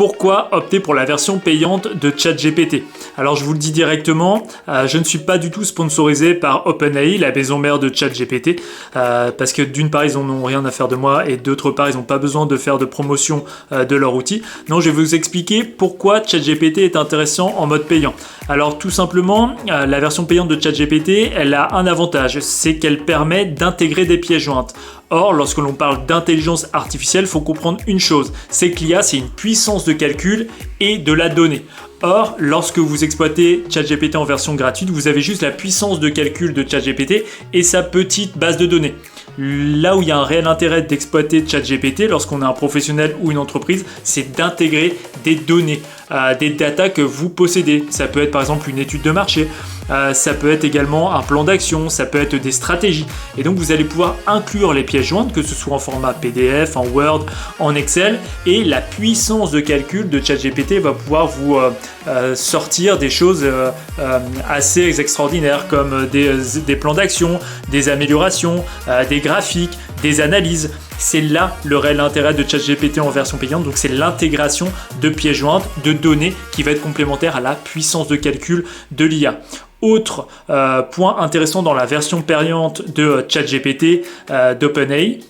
Pourquoi opter pour la version payante de ChatGPT? Alors je vous le dis directement, je ne suis pas du tout sponsorisé par OpenAI, la maison mère de ChatGPT, parce que d'une part ils n'en ont rien à faire de moi et d'autre part ils n'ont pas besoin de faire de promotion de leur outil. Non, je vais vous expliquer pourquoi ChatGPT est intéressant en mode payant. Alors tout simplement, la version payante de ChatGPT, elle a un avantage, c'est qu'elle permet d'intégrer des pièces jointes. Or, lorsque l'on parle d'intelligence artificielle, il faut comprendre une chose, c'est que l'IA, c'est une puissance de calcul et de la donnée. Or, lorsque vous exploitez ChatGPT en version gratuite, vous avez juste la puissance de calcul de ChatGPT et sa petite base de données. Là où il y a un réel intérêt d'exploiter ChatGPT lorsqu'on est un professionnel ou une entreprise, c'est d'intégrer des données, des datas que vous possédez. Ça peut être par exemple une étude de marché, ça peut être également un plan d'action, ça peut être des stratégies. Et donc vous allez pouvoir inclure les pièces jointes, que ce soit en format PDF, en Word, en Excel, et la puissance de calcul de ChatGPT va pouvoir vous sortir des choses assez extraordinaires, comme des plans d'action, des améliorations, des graphiques, des analyses. C'est là le réel intérêt de ChatGPT en version payante, donc c'est l'intégration de pièces jointes, de données qui va être complémentaire à la puissance de calcul de l'IA. Autre point intéressant dans la version payante de ChatGPT d'OpenAI,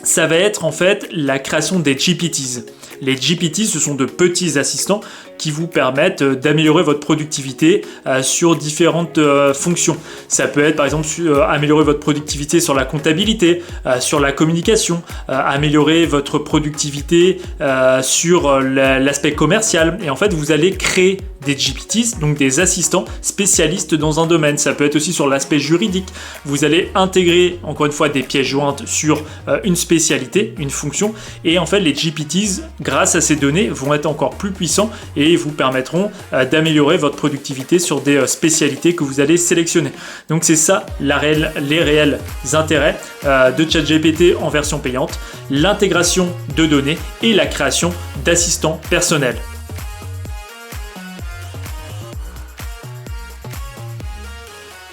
ça va être en fait la création des GPTs. Les GPT, ce sont de petits assistants qui vous permettent d'améliorer votre productivité sur différentes fonctions. Ça peut être par exemple améliorer votre productivité sur la comptabilité, sur la communication, améliorer votre productivité sur l'aspect commercial. Et en fait, vous allez créer des GPTs, donc des assistants spécialistes dans un domaine. Ça peut être aussi sur l'aspect juridique. Vous allez intégrer, encore une fois, des pièces jointes sur une spécialité, une fonction. Et en fait, les GPTs, grâce à ces données, vont être encore plus puissants et vous permettront d'améliorer votre productivité sur des spécialités que vous allez sélectionner. Donc c'est ça les réels intérêts de ChatGPT en version payante, l'intégration de données et la création d'assistants personnels.